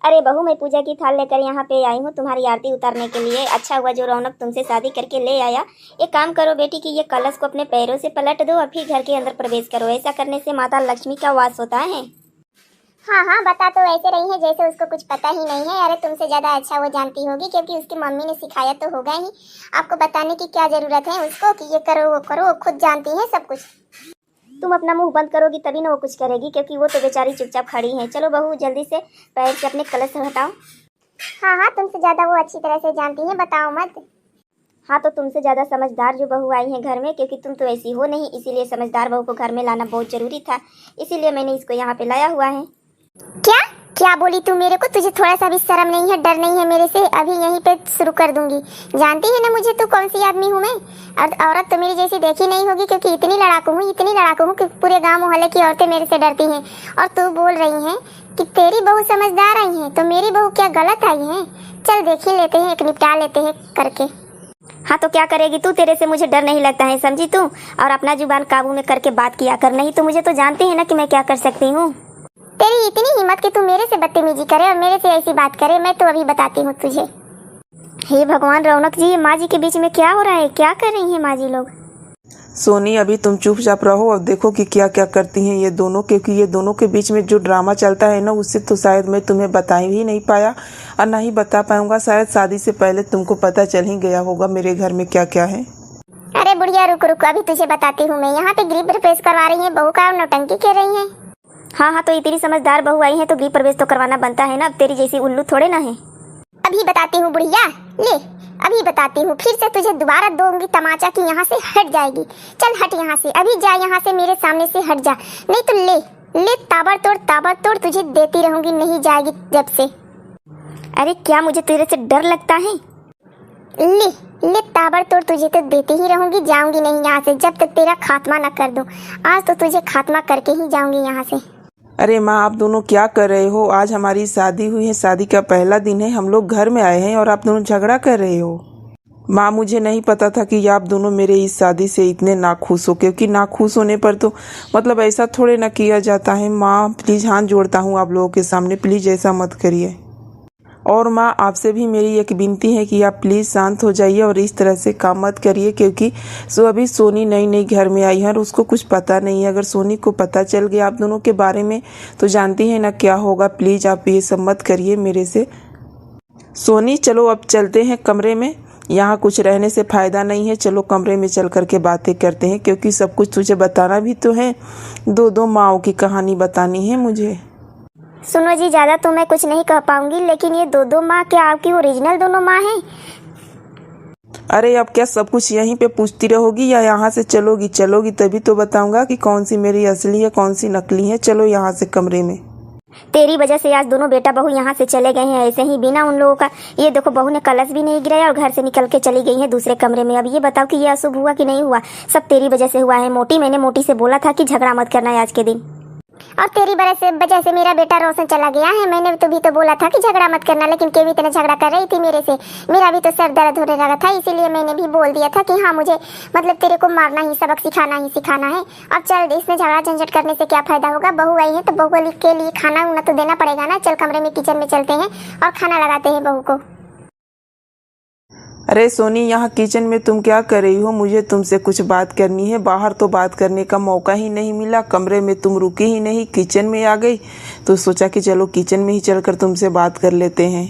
अरे बहू, मैं पूजा की थाल लेकर यहाँ पे आई हूँ तुम्हारी आरती उतारने के लिए। अच्छा हुआ जो रौनक तुमसे शादी करके ले आया। एक काम करो बेटी कि ये कलश को अपने पैरों से पलट दो और फिर घर के अंदर प्रवेश करो। ऐसा करने से माता लक्ष्मी का वास होता है। हाँ हाँ, बता तो ऐसे रही है जैसे उसको कुछ पता ही नहीं है। अरे तुमसे ज़्यादा अच्छा वो जानती होगी क्योंकि उसकी मम्मी ने सिखाया तो होगा ही। आपको बताने की क्या ज़रूरत है उसको कि ये करो वो करो, वो खुद जानती है सब कुछ। तुम अपना मुंह बंद करोगी तभी ना वो कुछ करेगी, क्योंकि वो तो बेचारी चुपचाप खड़ी है। चलो बहू, जल्दी से पैर से अपने कलश हटाओ। हाँ हाँ, तुमसे ज़्यादा वो अच्छी तरह से जानती है, बताओ मत। हाँ तो तुमसे ज़्यादा समझदार जो बहू आई है घर में, क्योंकि तुम तो ऐसी हो नहीं, इसीलिए समझदार बहू को घर में लाना बहुत ज़रूरी था। इसीलिए मैंने इसको यहाँ पे लाया हुआ है। क्या क्या बोली तू मेरे को? तुझे थोड़ा सा भी शर्म नहीं है, डर नहीं है मेरे से? अभी यहीं पे शुरू कर दूंगी। जानती है ना मुझे तू कौन सी आदमी हूँ मैं। और औरत तो मेरी जैसी देखी नहीं होगी क्योंकि इतनी लड़ाकू हूँ कि पूरे गांव मोहल्ले की औरतें मेरे से डरती हैं। और तू बोल रही है कि तेरी बहू समझदार आई है, तो मेरी बहू क्या गलत आई है? चल देख ही लेते हैं, एक निपटा लेते हैं करके। हाँ तो क्या करेगी तू? तेरे से मुझे डर नहीं लगता है, समझी तू? और अपना जुबान काबू में करके बात किया कर, नहीं तो मुझे तो जानती है ना कि मैं क्या कर सकती हूँ। तेरी इतनी हिम्मत कि तू मेरे से बदतमीजी करे और मेरे से ऐसी बात करे? मैं तो अभी बताती हूँ तुझे। हे भगवान, रौनक जी, माँ जी के बीच में क्या हो रहा है? क्या कर रही हैं माँ जी लोग? सोनी, अभी तुम चुपचाप रहो और देखो कि क्या क्या करती हैं ये दोनों, क्योंकि ये दोनों के बीच में जो ड्रामा चलता है ना, उससे तो शायद मैं तुम्हें बता ही नहीं पाया और ना ही बता पाऊंगा। शायद शादी से पहले तुमको पता चल ही गया होगा मेरे घर में क्या क्या है। अरे बुढ़िया रुक रुक, अभी तुझे बताती हूँ मैं। यहाँ पे गृह प्रवेश करवा रही है बहू का और नौटंकी कर रही है। हाँ तो इतनी समझदार बहू आई है तो गृह प्रवेश तो करवाना बनता है ना। अब तेरी जैसी उल्लू थोड़े ना है। अभी बताती हूँ बुढ़िया, ले अभी बताती हूँ। फिर से तुझे दोबारा दूंगी तमाचा कि यहाँ से हट जाएगी। चल हट यहाँ से, अभी जा यहाँ से, मेरे सामने से हट जा, नहीं तो ले ले ताबड़तोड़ तुझे देती रहूंगी, नहीं जाएगी जब से। अरे क्या मुझे तेरे से डर लगता है? ले ले ताबड़तोड़ तुझे तो देती ही रहूंगी, जाऊंगी नहीं यहाँ से जब तक तेरा खात्मा न कर दूं। आज तो तुझे खात्मा करके ही जाऊंगी यहाँ से। अरे माँ, आप दोनों क्या कर रहे हो? आज हमारी शादी हुई है, शादी का पहला दिन है, हम लोग घर में आए हैं और आप दोनों झगड़ा कर रहे हो। माँ, मुझे नहीं पता था कि आप दोनों मेरे इस शादी से इतने नाखुश हो, क्योंकि नाखुश होने पर तो मतलब ऐसा थोड़े ना किया जाता है। माँ प्लीज़ हाथ जोड़ता हूँ आप लोगों के सामने, प्लीज़ ऐसा मत करिए। और माँ, आपसे भी मेरी एक विनती है कि आप प्लीज़ शांत हो जाइए और इस तरह से काम मत करिए, क्योंकि अभी सोनी नई नई घर में आई है और उसको कुछ पता नहीं है। अगर सोनी को पता चल गया आप दोनों के बारे में तो जानती है ना क्या होगा। प्लीज़ आप ये सब मत करिए मेरे से। सोनी चलो अब चलते हैं कमरे में, यहाँ कुछ रहने से फ़ायदा नहीं है। चलो कमरे में चल कर के बातें करते हैं, क्योंकि सब कुछ तुझे बताना भी तो है। दो माँओं की कहानी बतानी है मुझे। सुनो जी, ज़्यादा तो मैं कुछ नहीं कह पाऊंगी, लेकिन ये दो माँ क्या आपकी ओरिजिनल दोनों माँ हैं? अरे अब क्या सब कुछ यहीं पे पूछती रहोगी या यहाँ से चलोगी? चलोगी तभी तो बताऊंगा कि कौन सी मेरी असली है कौन सी नकली है। चलो यहाँ से कमरे में। तेरी वजह से आज दोनों बेटा बहू यहाँ से चले गए हैं ऐसे ही बिना उन लोगों का। ये देखो, बहू ने कलश भी नहीं गिराया और घर से निकल के चली गई है दूसरे कमरे में। अब ये बताओ कि ये अशुभ हुआ कि नहीं हुआ? सब तेरी वजह से हुआ है मोटी। मैंने मोटी से बोला था कि झगड़ा मत करना है आज के दिन। और तेरी वजह से मेरा बेटा रोशन चला गया है। मैंने तो भी तो बोला था कि झगड़ा मत करना, लेकिन केवी इतना झगड़ा कर रही थी मेरे से। मेरा भी तो सर दर्द होने लगा था, इसीलिए मैंने भी बोल दिया था कि हाँ मुझे मतलब तेरे को मारना ही, सबक सिखाना है। अब चल, इसमें झगड़ा झंझट करने से क्या फायदा होगा? बहू आई है तो बहू के लिए खाना उना तो देना पड़ेगा ना। चल कमरे में, किचन में चलते हैं और खाना लगाते हैं बहू को। अरे सोनी, यहाँ किचन में तुम क्या कर रही हो? मुझे तुमसे कुछ बात करनी है। बाहर तो बात करने का मौका ही नहीं मिला, कमरे में तुम रुकी ही नहीं, किचन में आ गई। तो सोचा कि चलो किचन में ही चलकर तुमसे बात कर लेते हैं।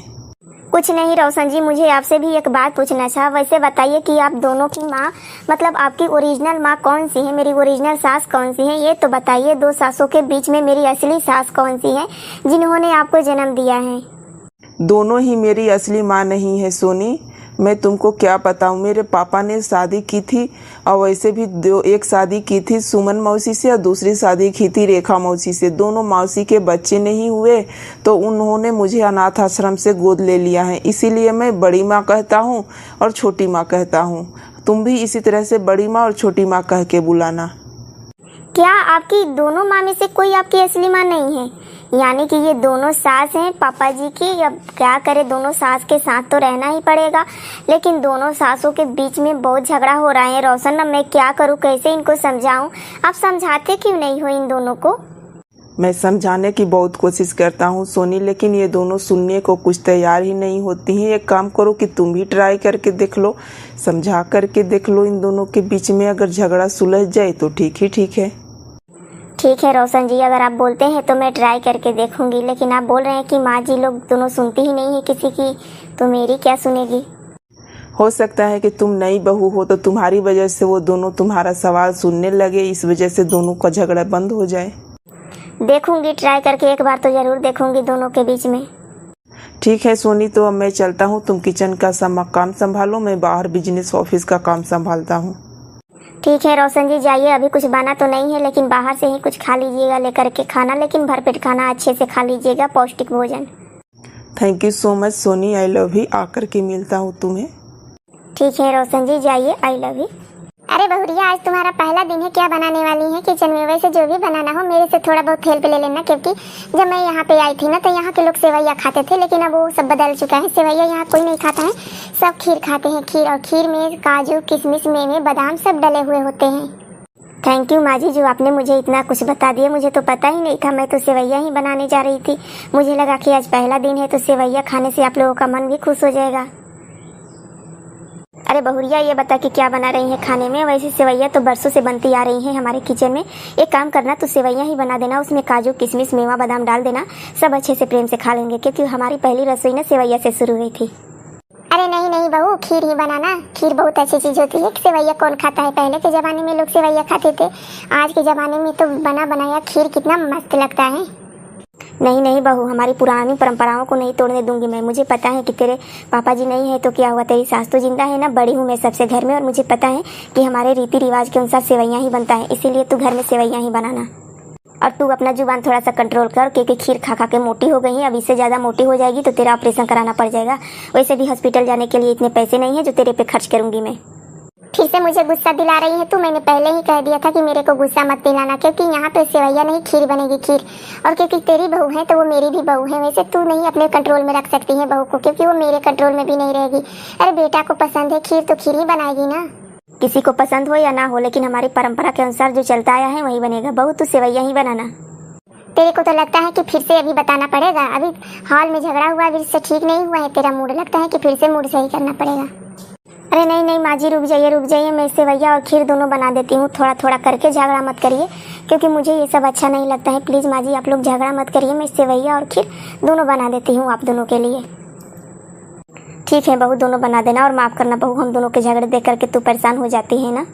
कुछ नहीं रोशन जी, मुझे आपसे भी एक बात पूछना था। वैसे बताइए कि आप दोनों की माँ, मतलब आपकी ओरिजिनल माँ कौन सी है? मेरी ओरिजिनल सास कौन सी है? ये तो बताइए। दो सासों के बीच में मेरी असली सास कौन सी है जिन्होंने आपको जन्म दिया है? दोनों ही मेरी असली माँ नहीं है सोनी। मैं तुमको क्या बताऊँ, मेरे पापा ने शादी की थी और वैसे भी एक शादी की थी सुमन मौसी से और दूसरी शादी की थी रेखा मौसी से। दोनों मौसी के बच्चे नहीं हुए तो उन्होंने मुझे अनाथ आश्रम से गोद ले लिया है। इसीलिए मैं बड़ी माँ कहता हूँ और छोटी माँ कहता हूँ। तुम भी इसी तरह से बड़ी माँ और छोटी माँ कह के बुलाना। क्या आपकी दोनों माँ में से कोई आपकी असली माँ नहीं है? यानी कि ये दोनों सास हैं पापा जी की। अब क्या करे, दोनों सास के साथ तो रहना ही पड़ेगा, लेकिन दोनों सासों के बीच में बहुत झगड़ा हो रहा है। रोशन, अब मैं क्या करूँ, कैसे इनको समझाऊँ? आप समझाते क्यों नहीं हो इन दोनों को? मैं समझाने की बहुत कोशिश करता हूँ सोनी, लेकिन ये दोनों सुनने को कुछ तैयार ही नहीं होती हैं। एक काम करो कि तुम भी ट्राई करके देख लो, समझा करके देख लो। इन दोनों के बीच में अगर झगड़ा सुलझ जाए तो ठीक है। ठीक है रोशन जी, अगर आप बोलते हैं तो मैं ट्राई करके देखूंगी, लेकिन आप बोल रहे हैं कि माँ जी लोग दोनों सुनती ही नहीं है किसी की, तो मेरी क्या सुनेगी? हो सकता है कि तुम नई बहू हो तो तुम्हारी वजह से वो दोनों तुम्हारा सवाल सुनने लगे, इस वजह से दोनों का झगड़ा बंद हो जाए। देखूंगी, ट्राई करके एक बार तो जरूर देखूंगी दोनों के बीच में। ठीक है सोनी, तो अब मैं चलता हूँ। तुम किचन का काम संभालो, मैं बाहर बिजनेस ऑफिस का काम संभालता हूँ। ठीक है रोशन जी, जाइए। अभी कुछ बना तो नहीं है, लेकिन बाहर से ही कुछ खा लीजिएगा लेकर के खाना, लेकिन भरपेट खाना अच्छे से खा लीजिएगा, पौष्टिक भोजन। Thank you so much Soni, I love you. आकर के मिलता हूँ तुम्हें। ठीक है रोशन जी, जाइए, आई लव यू। अरे बहुरिया, आज तुम्हारा पहला दिन है, क्या बनाने वाली है किचन में? वैसे जो भी बनाना हो मेरे से थोड़ा बहुत हेल्प ले लेना, क्योंकि जब मैं यहाँ पे आई थी ना तो यहाँ के लोग सेवैया खाते थे, लेकिन अब वो सब बदल चुका है। सेवैया यहाँ कोई नहीं खाता है, सब खीर खाते हैं। खीर, और खीर में काजू, किशमिश, मेवे, बादाम सब डले हुए होते हैं। थैंक यू माँ जी, जो आपने मुझे इतना कुछ बता दिया, मुझे तो पता ही नहीं था। मैं तो सेवैया ही बनाने जा रही थी, मुझे लगा कि आज पहला दिन है तो सेवैया खाने से आप लोगों का मन भी खुश हो जाएगा। अरे बहुरिया, ये बता कि क्या बना रही है खाने में? वैसे सेवैया तो बरसों से बनती आ रही है हमारे किचन में। एक काम करना, तो सेवैया ही बना देना, उसमें काजू, किशमिश, मेवा, बादाम डाल देना, सब अच्छे से प्रेम से खा लेंगे, क्योंकि हमारी पहली रसोई ना सेवैया से शुरू हुई थी। अरे नहीं नहीं बहू, खीर ही बनाना। खीर बहुत अच्छी चीज होती है। सेवैया कौन खाता है? पहले के जमाने में लोग सेवैया खाते थे, आज के जमाने में तो बना बनाया खीर कितना मस्त लगता है। नहीं नहीं बहू, हमारी पुरानी परंपराओं को नहीं तोड़ने दूंगी मैं। मुझे पता है कि तेरे पापा जी नहीं है तो क्या हुआ, तेरी सास तो जिंदा है ना। बड़ी हूँ मैं सबसे घर में, और मुझे पता है कि हमारे रीति रिवाज के अनुसार सेवैया ही बनता है, इसीलिए तू घर में सेवैया ही बनाना। और तू अपना जुबान थोड़ा सा कंट्रोल कर, क्योंकि खीर खा खा के मोटी हो गई है। अब इससे ज़्यादा मोटी हो जाएगी तो तेरा ऑपरेशन कराना पड़ जाएगा। वैसे भी हॉस्पिटल जाने के लिए इतने पैसे नहीं है जो तेरे पे खर्च करूंगी मैं। फिर से मुझे गुस्सा दिला रही है तू? मैंने पहले ही कह दिया था कि मेरे को गुस्सा मत दिलाना, क्योंकि यहाँ पे सेवैया नहीं खीर बनेगी, खीर। और क्योंकि तेरी बहू है तो वो मेरी भी बहू है। वैसे तू नहीं अपने कंट्रोल में रख सकती है बहू को, क्योंकि वो मेरे कंट्रोल में भी नहीं रहेगी। अरे बेटा को पसंद है खीर तो खीर ही बनाएगी ना। किसी को पसंद हो या ना हो, लेकिन हमारी परंपरा के अनुसार जो चलता आया है वही बनेगा। बहू तू सेवैया ही बनाना। तेरे को तो लगता है कि फिर से अभी बताना पड़ेगा? अभी हॉल में झगड़ा हुआ, अभी से ठीक नहीं हुआ है तेरा मूड, लगता है कि फिर से मूड सही करना पड़ेगा। अरे नहीं नहीं माँ जी, रुक जाइए, मैं सेवैया और खीर दोनों बना देती हूँ, थोड़ा थोड़ा करके। झगड़ा मत करिए, क्योंकि मुझे ये सब अच्छा नहीं लगता है। प्लीज़ माँ जी, आप लोग झगड़ा मत करिए, मैं सेवैया और खीर दोनों बना देती हूँ आप दोनों के लिए। ठीक है बहू, दोनों बना देना। और माफ़ करना बहू, हम दोनों के झगड़े देख करके तू परेशान हो जाती है ना।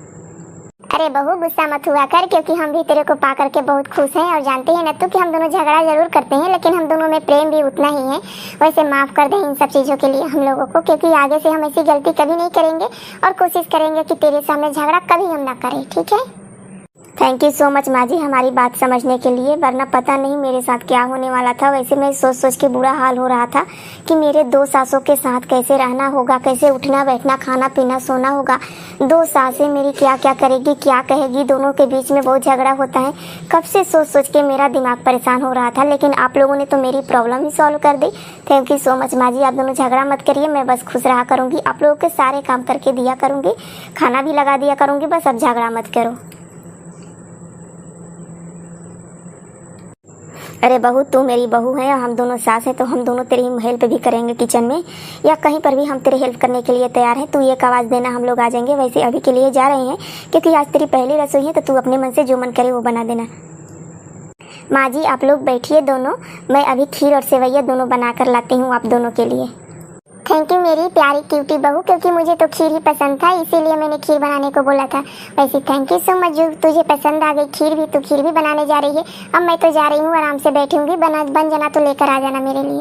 अरे बहू गुस्सा मत हुआ कर, क्योंकि हम भी तेरे को पा करके बहुत खुश हैं। और जानते हैं ना तू कि हम दोनों झगड़ा जरूर करते हैं, लेकिन हम दोनों में प्रेम भी उतना ही है। वैसे माफ़ कर दे इन सब चीज़ों के लिए हम लोगों को, क्योंकि आगे से हम ऐसी गलती कभी नहीं करेंगे, और कोशिश करेंगे कि तेरे सामने झगड़ा कभी हम ना करें, ठीक है? थैंक यू सो मच माँ जी हमारी बात समझने के लिए, वरना पता नहीं मेरे साथ क्या होने वाला था। वैसे मैं सोच सोच के बुरा हाल हो रहा था कि मेरे दो सासों के साथ कैसे रहना होगा, कैसे उठना बैठना, खाना पीना, सोना होगा। दो सासें मेरी क्या क्या करेगी, क्या कहेगी, दोनों के बीच में बहुत झगड़ा होता है। कब से सोच सोच के मेरा दिमाग परेशान हो रहा था, लेकिन आप लोगों ने तो मेरी प्रॉब्लम ही सॉल्व कर दी। थैंक यू सो मच माँ जी, आप दोनों झगड़ा मत करिए, मैं बस खुश रहा करूँगी, आप लोगों के सारे काम करके दिया करूँगी, खाना भी लगा दिया करूँगी, बस अब झगड़ा मत करो। अरे बहू, तू मेरी बहू है और हम दोनों सास हैं, तो हम दोनों तेरी हेल्प भी करेंगे किचन में, या कहीं पर भी हम तेरी हेल्प करने के लिए तैयार हैं। तू एक आवाज़ देना, हम लोग आ जाएंगे। वैसे अभी के लिए जा रहे हैं, क्योंकि आज तेरी पहली रसोई है, तो तू अपने मन से जो मन करे वो बना देना। माँ जी आप लोग बैठिए दोनों, मैं अभी खीर और सेवैया दोनों बना कर लाती हूँ आप दोनों के लिए। थैंक यू मेरी प्यारी क्यूटी बहू, क्योंकि मुझे तो खीर ही पसंद था, इसीलिए मैंने खीर बनाने को बोला था। वैसे थैंक यू सो मच, जो तुझे पसंद आ गई खीर भी, तू खीर भी बनाने जा रही है। अब मैं तो जा रही हूँ, आराम से बैठूंगी, बन जाना तो लेकर आ जाना मेरे लिए।